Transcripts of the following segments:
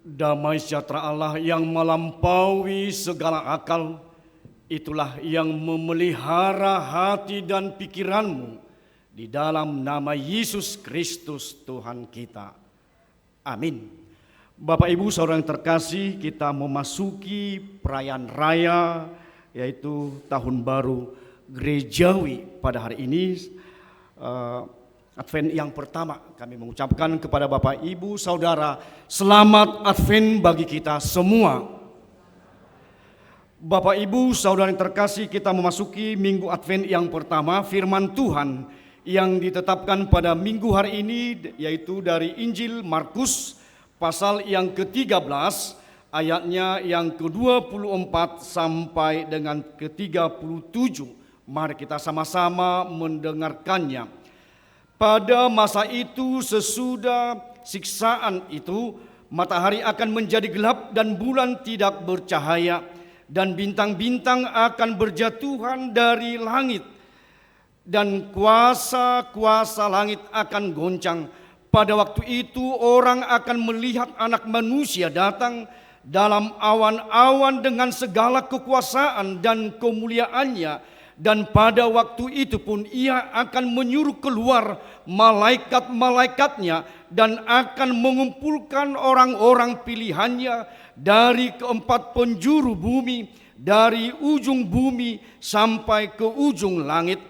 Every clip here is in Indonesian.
Damai sejahtera Allah yang melampaui segala akal, itulah yang memelihara hati dan pikiranmu di dalam nama Yesus Kristus Tuhan kita. Amin. Bapak Ibu Saudara yang terkasih, kita memasuki perayaan raya yaitu Tahun Baru Gerejawi pada hari ini. Advent yang pertama, kami mengucapkan kepada Bapak Ibu Saudara, selamat Advent bagi kita semua. Bapak Ibu Saudara yang terkasih, kita memasuki minggu Advent yang pertama. Firman Tuhan yang ditetapkan pada minggu hari ini yaitu dari Injil Markus pasal yang ke-13 ayatnya yang ke-24 sampai dengan ke-37. Mari kita sama-sama mendengarkannya. Pada masa itu, sesudah siksaan itu, matahari akan menjadi gelap dan bulan tidak bercahaya, dan bintang-bintang akan berjatuhan dari langit, dan kuasa-kuasa langit akan goncang. Pada waktu itu orang akan melihat Anak Manusia datang dalam awan-awan dengan segala kekuasaan dan kemuliaannya. Dan pada waktu itu pun ia akan menyuruh keluar malaikat-malaikatnya dan akan mengumpulkan orang-orang pilihannya dari keempat penjuru bumi, dari ujung bumi sampai ke ujung langit.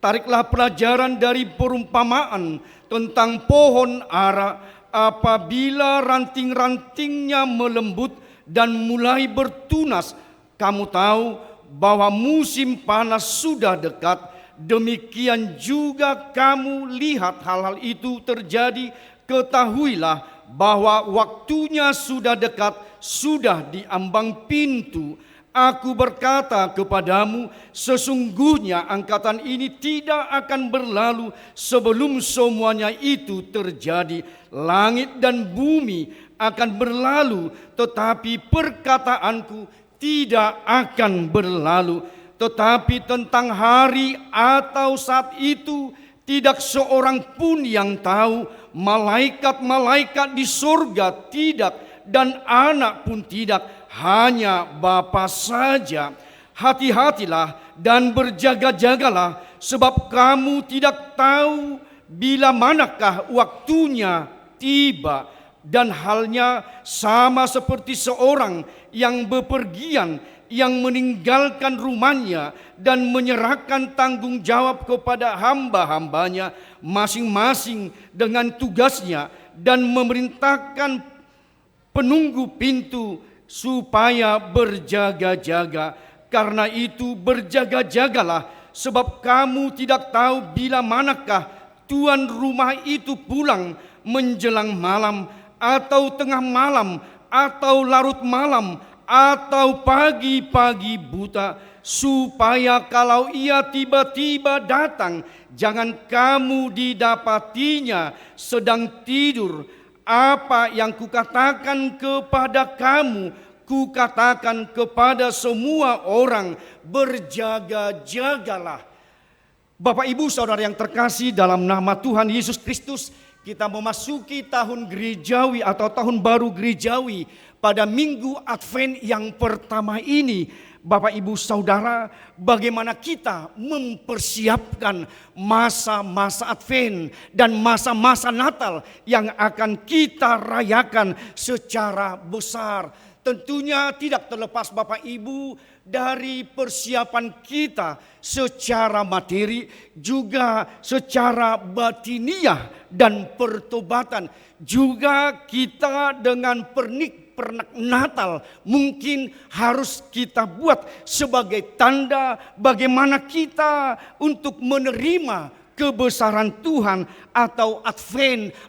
Tariklah pelajaran dari perumpamaan tentang pohon ara. Apabila ranting-rantingnya melembut dan mulai bertunas, kamu tahu bahwa musim panas sudah dekat. Demikian juga kamu lihat hal-hal itu terjadi, ketahuilah bahwa waktunya sudah dekat, sudah di ambang pintu. Aku berkata kepadamu, sesungguhnya angkatan ini tidak akan berlalu sebelum semuanya itu terjadi. Langit dan bumi akan berlalu, tetapi perkataanku tidak akan berlalu. Tetapi tentang hari atau saat itu tidak seorang pun yang tahu, malaikat-malaikat di surga tidak, dan anak pun tidak, hanya Bapa saja. Hati-hatilah dan berjaga-jagalah, sebab kamu tidak tahu bila manakah waktunya tiba. Dan halnya sama seperti seorang yang bepergian, yang meninggalkan rumahnya dan menyerahkan tanggung jawab kepada hamba-hambanya masing-masing dengan tugasnya, dan memerintahkan penunggu pintu supaya berjaga-jaga. Karena itu berjaga-jagalah, sebab kamu tidak tahu bila manakah tuan rumah itu pulang menjelang malam, atau tengah malam, atau larut malam, atau pagi-pagi buta, supaya kalau ia tiba-tiba datang, jangan kamu didapatinya sedang tidur. Apa yang kukatakan kepada kamu, kukatakan kepada semua orang, berjaga-jagalah. Bapak Ibu Saudara yang terkasih, dalam nama Tuhan Yesus Kristus, kita memasuki tahun gerejawi atau tahun baru gerejawi pada minggu Advent yang pertama ini. Bapak Ibu Saudara, bagaimana kita mempersiapkan masa-masa Advent dan masa-masa Natal yang akan kita rayakan secara besar. Tentunya tidak terlepas Bapak Ibu dari persiapan kita secara materi, juga secara batiniah dan pertobatan. Juga kita dengan pernak Natal mungkin harus kita buat sebagai tanda bagaimana kita untuk menerima kebesaran Tuhan atau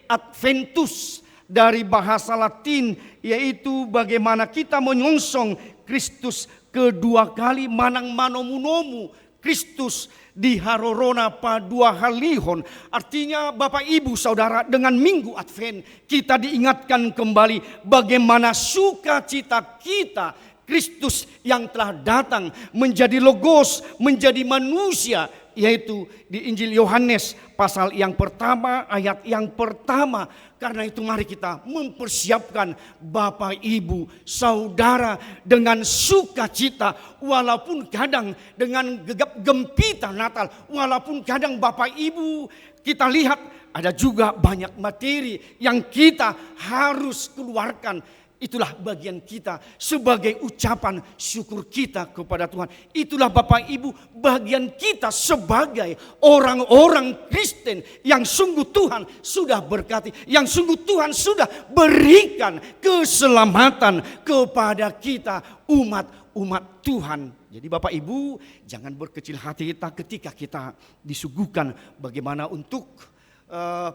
Adventus dari bahasa Latin, yaitu bagaimana kita menyongsong Kristus kedua kali, manang manomunomu Kristus di harorona padua halihon. Artinya Bapak Ibu Saudara, dengan minggu Advent kita diingatkan kembali bagaimana sukacita kita Kristus yang telah datang menjadi logos, menjadi manusia, yaitu di Injil Yohanes pasal yang pertama, ayat yang pertama. Karena itu mari kita mempersiapkan Bapak, Ibu, Saudara dengan sukacita, walaupun kadang dengan gegap gempita Natal, walaupun kadang Bapak Ibu kita lihat ada juga banyak materi yang kita harus keluarkan. Itulah bagian kita sebagai ucapan syukur kita kepada Tuhan. Itulah Bapak Ibu bagian kita sebagai orang-orang Kristen yang sungguh Tuhan sudah berkati. Yang sungguh Tuhan sudah berikan keselamatan kepada kita umat Tuhan. Jadi Bapak Ibu jangan berkecil hati kita ketika kita disuguhkan bagaimana untuk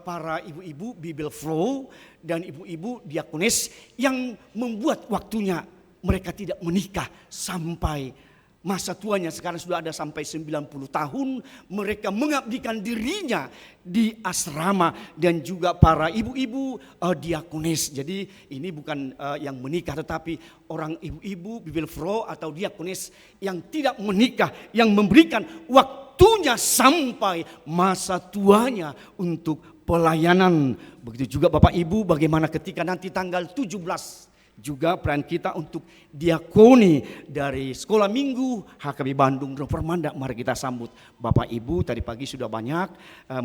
para ibu-ibu Bible Flow dan ibu-ibu diakonis yang membuat waktunya mereka tidak menikah sampai masa tuanya. Sekarang sudah ada sampai 90 tahun mereka mengabdikan dirinya di asrama, dan juga para ibu-ibu diakonis. Jadi ini bukan yang menikah, tetapi orang ibu-ibu Bible Flow atau diakonis yang tidak menikah, yang memberikan waktunya sampai masa tuanya untuk pelayanan. Begitu juga Bapak Ibu bagaimana ketika nanti tanggal 17 juga peran kita untuk diakoni dari Sekolah Minggu HKB Bandung Reformanda. Mari kita sambut Bapak Ibu. Tadi pagi sudah banyak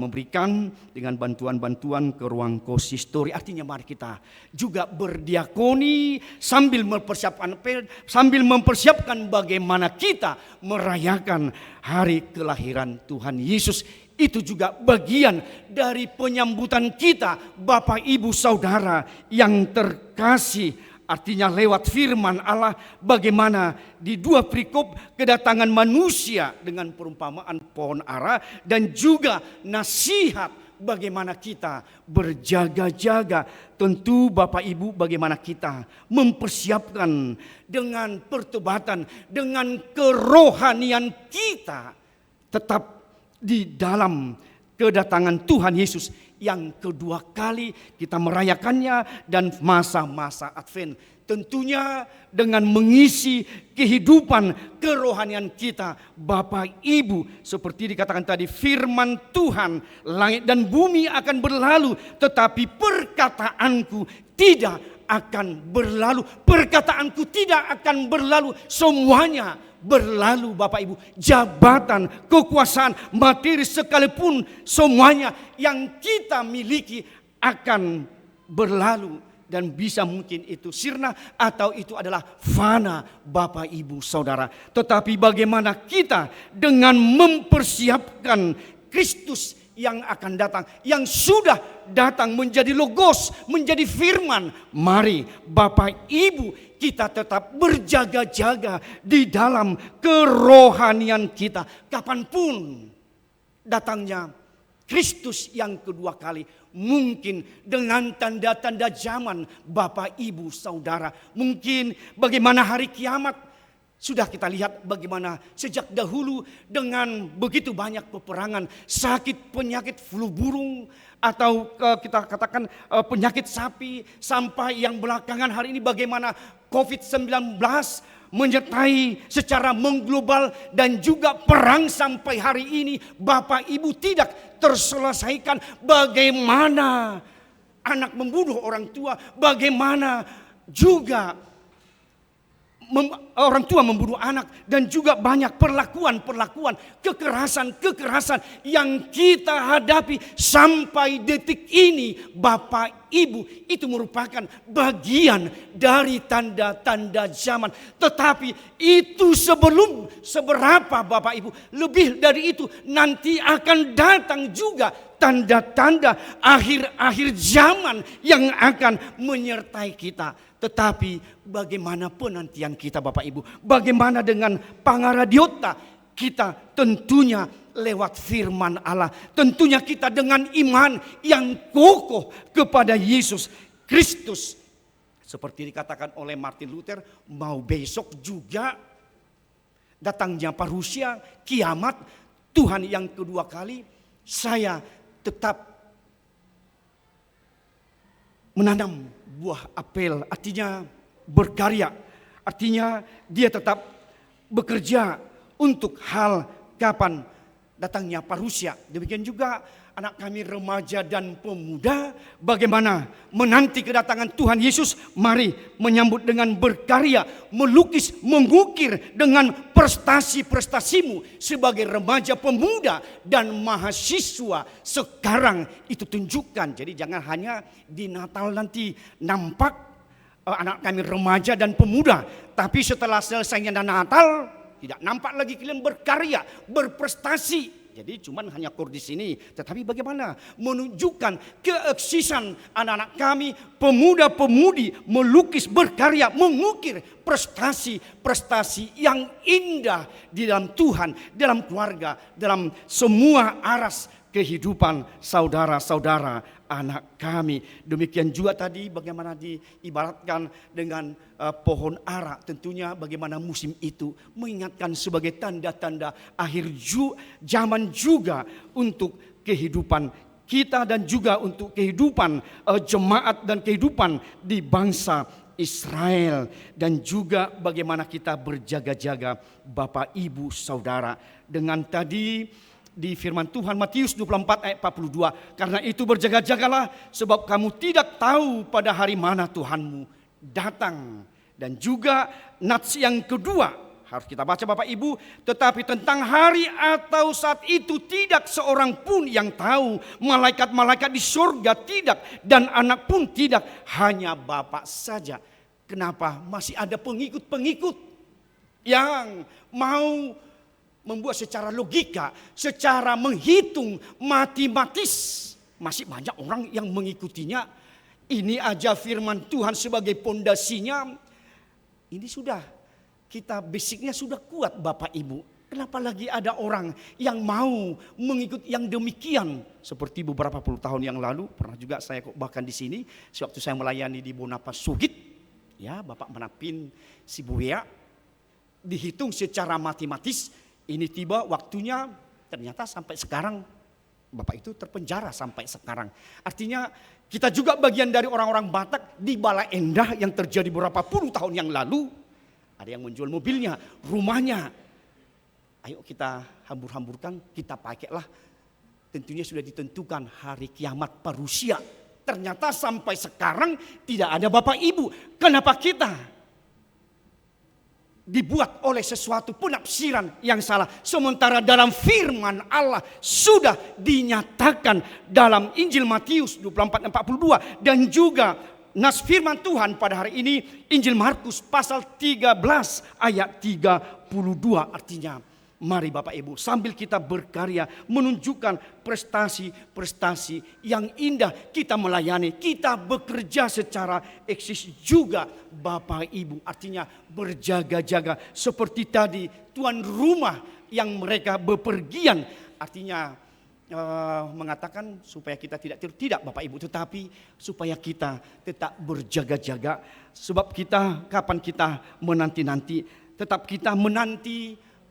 memberikan dengan bantuan-bantuan ke ruang konsistori. Artinya mari kita juga berdiakoni sambil mempersiapkan bagaimana kita merayakan hari kelahiran Tuhan Yesus. Itu juga bagian dari penyambutan kita Bapak Ibu Saudara yang terkasih. Artinya lewat firman Allah bagaimana di 2 perikop kedatangan manusia dengan perumpamaan pohon ara, dan juga nasihat bagaimana kita berjaga-jaga. Tentu Bapak Ibu bagaimana kita mempersiapkan dengan pertobatan, dengan kerohanian kita tetap di dalam kedatangan Tuhan Yesus yang kedua kali kita merayakannya, dan masa-masa Advent tentunya dengan mengisi kehidupan kerohanian kita Bapak Ibu. Seperti dikatakan tadi firman Tuhan, langit dan bumi akan berlalu tetapi perkataanku tidak akan berlalu. Perkataanku tidak akan berlalu, semuanya berlalu Bapak Ibu. Jabatan, kekuasaan, materi sekalipun semuanya yang kita miliki akan berlalu, dan bisa mungkin itu sirna atau itu adalah fana Bapak Ibu Saudara. Tetapi bagaimana kita dengan mempersiapkan Kristus yang akan datang, yang sudah datang menjadi logos, menjadi firman. Mari Bapak Ibu kita tetap berjaga-jaga di dalam kerohanian kita. Kapanpun datangnya Kristus yang kedua kali, mungkin dengan tanda-tanda zaman Bapak Ibu Saudara. Mungkin bagaimana hari kiamat sudah kita lihat bagaimana sejak dahulu dengan begitu banyak peperangan, sakit, penyakit flu burung, atau kita katakan penyakit sapi, sampai yang belakangan hari ini bagaimana COVID-19 menyertai secara mengglobal, dan juga perang sampai hari ini Bapak Ibu tidak terselesaikan. Bagaimana anak membunuh orang tua, bagaimana juga orang tua membunuh anak, dan juga banyak perlakuan kekerasan yang kita hadapi sampai detik ini Bapak Ibu. Itu merupakan bagian dari tanda-tanda zaman. Tetapi itu sebelum seberapa Bapak Ibu, lebih dari itu nanti akan datang juga tanda-tanda akhir-akhir zaman yang akan menyertai kita. Tetapi bagaimana penantian kita Bapak Ibu? Bagaimana dengan pangaradiota kita? Tentunya lewat firman Allah. Tentunya kita dengan iman yang kokoh kepada Yesus Kristus. Seperti dikatakan oleh Martin Luther, mau besok juga datangnya parusia, kiamat, Tuhan yang kedua kali, saya tetap menanam buah apel, artinya berkarya, artinya dia tetap bekerja untuk hal kapan datangnya parusia. Demikian juga anak kami remaja dan pemuda, bagaimana menanti kedatangan Tuhan Yesus. Mari menyambut dengan berkarya, melukis, mengukir dengan prestasi-prestasimu sebagai remaja, pemuda, dan mahasiswa sekarang itu tunjukkan. Jadi jangan hanya di Natal nanti nampak anak kami remaja dan pemuda, tapi setelah selesainya Natal tidak nampak lagi kalian berkarya, berprestasi. Jadi cuman hanya kur di sini. Tetapi bagaimana menunjukkan keeksisan anak-anak kami, pemuda-pemudi, melukis, berkarya, mengukir prestasi-prestasi yang indah di dalam Tuhan, dalam keluarga, dalam semua aras kehidupan saudara-saudara anak kami. Demikian juga tadi bagaimana diibaratkan dengan pohon ara. Tentunya bagaimana musim itu mengingatkan sebagai tanda-tanda akhir zaman juga untuk kehidupan kita dan juga untuk kehidupan jemaat dan kehidupan di bangsa Israel. Dan juga bagaimana kita berjaga-jaga Bapak Ibu Saudara. Dengan tadi di firman Tuhan Matius 24 ayat 42. Karena itu berjaga-jagalah sebab kamu tidak tahu pada hari mana Tuhanmu datang. Dan juga nats yang kedua harus kita baca Bapak Ibu. Tetapi tentang hari atau saat itu tidak seorang pun yang tahu. Malaikat-malaikat di surga tidak. Dan anak pun tidak. Hanya Bapa saja. Kenapa? Masih ada pengikut-pengikut yang mau membuat secara logika, secara menghitung matematis. Masih banyak orang yang mengikutinya. Ini aja firman Tuhan sebagai pondasinya. Ini sudah, kita basicnya sudah kuat Bapak Ibu. Kenapa lagi ada orang yang mau mengikut yang demikian? Seperti beberapa puluh tahun yang lalu, pernah juga saya bahkan di sini, sewaktu saya melayani di Bonapa Sugit, ya Bapak Menapin Sibuya, dihitung secara matematis. Ini tiba waktunya, ternyata sampai sekarang Bapak itu terpenjara sampai sekarang. Artinya kita juga bagian dari orang-orang Batak di Bala Endah yang terjadi beberapa puluh tahun yang lalu. Ada yang menjual mobilnya, rumahnya. Ayo kita hambur-hamburkan, kita pakailah. Tentunya sudah ditentukan hari kiamat parusia. Ternyata sampai sekarang tidak ada Bapak Ibu. Kenapa kita dibuat oleh sesuatu penafsiran yang salah. Sementara dalam firman Allah sudah dinyatakan dalam Injil Matius 24:42 dan juga nas firman Tuhan pada hari ini Injil Markus pasal 13 ayat 32. Artinya mari Bapak Ibu sambil kita berkarya menunjukkan prestasi-prestasi yang indah, kita melayani, kita bekerja secara eksis juga Bapak Ibu. Artinya berjaga-jaga seperti tadi tuan rumah yang mereka bepergian. Artinya mengatakan supaya kita tidak Bapak Ibu, tetapi supaya kita tetap berjaga-jaga. Sebab kita kapan kita menanti-nanti, tetap kita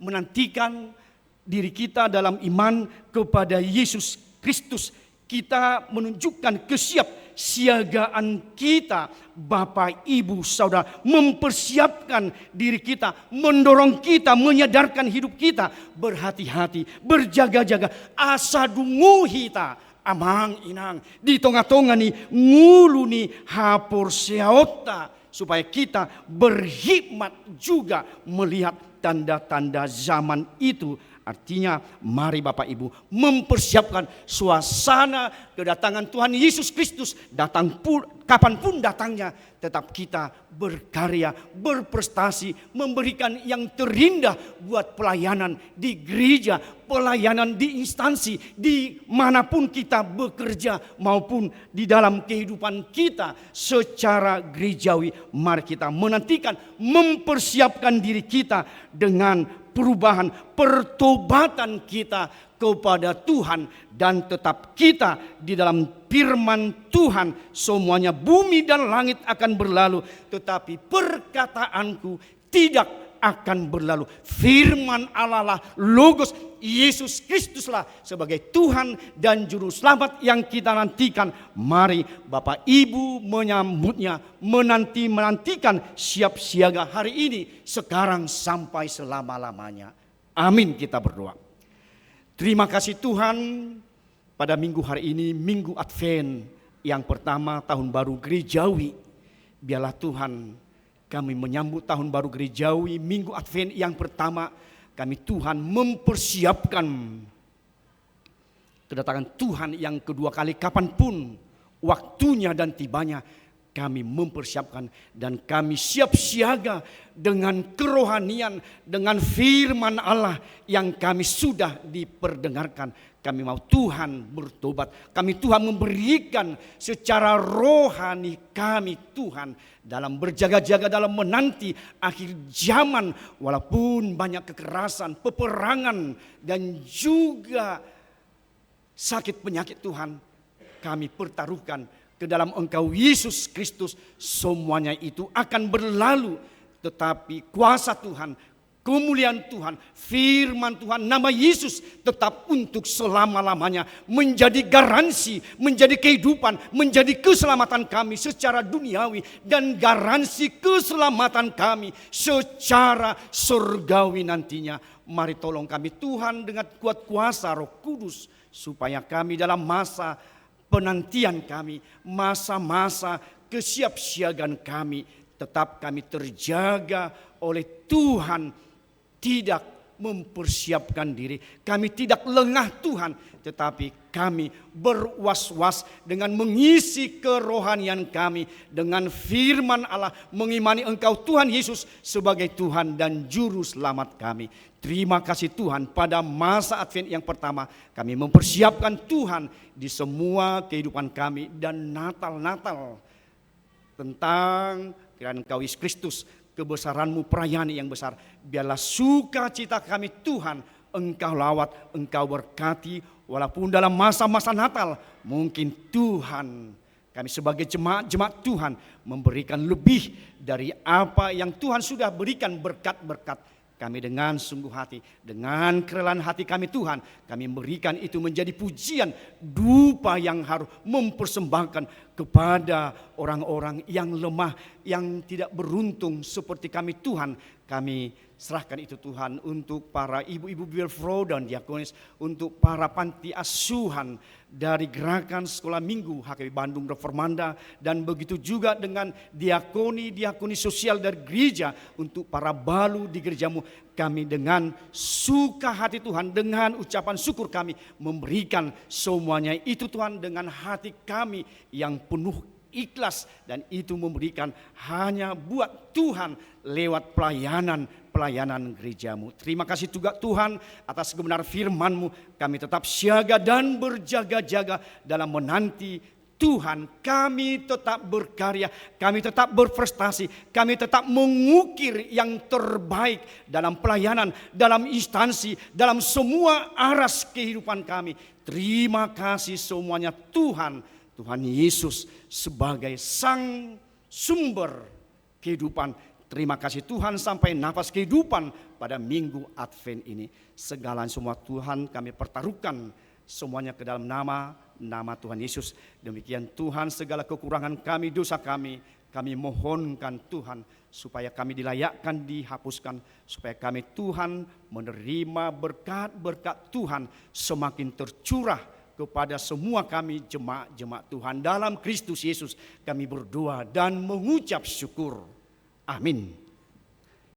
menantikan diri kita dalam iman kepada Yesus Kristus. Kita menunjukkan kesiapsiagaan kita Bapak Ibu Saudara, mempersiapkan diri kita, mendorong kita, menyadarkan hidup kita berhati-hati, berjaga-jaga, asa dungu hita amang inang di tonga-tonga ni ngulu ni hapur seota, supaya kita berhikmat juga melihat tanda-tanda zaman itu. Artinya mari Bapak Ibu mempersiapkan suasana kedatangan Tuhan Yesus Kristus. Datang pun, kapanpun datangnya, tetap kita berkarya, berprestasi, memberikan yang terindah buat pelayanan di gereja, pelayanan di instansi, di manapun kita bekerja maupun di dalam kehidupan kita secara gerejawi. Mari kita menantikan, mempersiapkan diri kita dengan perubahan, pertobatan kita kepada Tuhan. Dan tetap kita di dalam firman Tuhan, semuanya bumi dan langit akan berlalu, tetapi perkataanku tidak akan berlalu. Firman Allah lah, Logos Yesus Kristuslah sebagai Tuhan dan Juru Selamat yang kita nantikan. Mari Bapak Ibu menyambutnya, menantikan, siap siaga hari ini, sekarang sampai selama-lamanya. Amin, kita berdoa. Terima kasih Tuhan, pada minggu hari ini, minggu Advent yang pertama tahun baru gerejawi. Biarlah Tuhan kami menyambut tahun baru gerejawi, minggu Advent yang pertama. Kami Tuhan mempersiapkan kedatangan Tuhan yang kedua kali kapanpun waktunya dan tibanya. Kami mempersiapkan dan kami siap siaga dengan kerohanian, dengan firman Allah yang kami sudah diperdengarkan. Kami mau Tuhan bertobat, kami Tuhan memberikan secara rohani kami Tuhan dalam berjaga-jaga dalam menanti akhir zaman. Walaupun banyak kekerasan, peperangan dan juga sakit penyakit Tuhan, kami pertaruhkan ke dalam Engkau Yesus Kristus. Semuanya itu akan berlalu, tetapi kuasa Tuhan, kemuliaan Tuhan, firman Tuhan, nama Yesus tetap untuk selama-lamanya menjadi garansi, menjadi kehidupan, menjadi keselamatan kami secara duniawi dan garansi keselamatan kami secara surgawi nantinya. Mari tolong kami Tuhan dengan kuat kuasa Roh Kudus, supaya kami dalam masa penantian kami, masa-masa kesiapsiagaan kami, tetap kami terjaga oleh Tuhan, tidak mempersiapkan diri. Kami tidak lengah Tuhan, tetapi kami berwas-was dengan mengisi kerohanian kami dengan firman Allah, mengimani Engkau Tuhan Yesus sebagai Tuhan dan Juru Selamat kami. Terima kasih Tuhan, pada masa Advent yang pertama kami mempersiapkan Tuhan di semua kehidupan kami, dan Natal tentang kehadiran Engkau Yesus Kristus, kebesaran-Mu, perayaan yang besar. Biarlah sukacita kami Tuhan Engkau lawat, Engkau berkati, walaupun dalam masa-masa Natal mungkin Tuhan kami sebagai jemaat Tuhan memberikan lebih dari apa yang Tuhan sudah berikan berkat-berkat. Kami dengan sungguh hati, dengan kerelaan hati kami Tuhan, kami memberikan itu menjadi pujian, dupa yang harus mempersembahkan kepada orang-orang yang lemah, yang tidak beruntung seperti kami Tuhan. Kami serahkan itu Tuhan untuk para ibu-ibu Wilfro dan diakonis, untuk para panti asuhan dari Gerakan Sekolah Minggu HKBP Bandung Reformanda, dan begitu juga dengan diakoni sosial dari gereja, untuk para balu di gerejamu. Kami dengan suka hati Tuhan, dengan ucapan syukur kami memberikan semuanya itu Tuhan dengan hati kami yang penuh ikhlas, dan itu memberikan hanya buat Tuhan lewat pelayanan gerejamu. Terima kasih juga Tuhan atas kebenaran firman-Mu. Kami tetap siaga dan berjaga-jaga dalam menanti Tuhan. Kami tetap berkarya, kami tetap berprestasi, kami tetap mengukir yang terbaik dalam pelayanan, dalam instansi, dalam semua aras kehidupan kami. Terima kasih semuanya Tuhan Yesus sebagai sang sumber kehidupan. Terima kasih Tuhan, sampai nafas kehidupan pada minggu Advent ini. Segala semua Tuhan kami pertaruhkan semuanya ke dalam nama Tuhan Yesus. Demikian Tuhan, segala kekurangan kami, dosa kami mohonkan Tuhan supaya kami dilayakkan, dihapuskan, supaya kami Tuhan menerima berkat-berkat Tuhan semakin tercurah kepada semua kami jemaat Tuhan dalam Kristus Yesus. Kami berdoa dan mengucap syukur. Amin.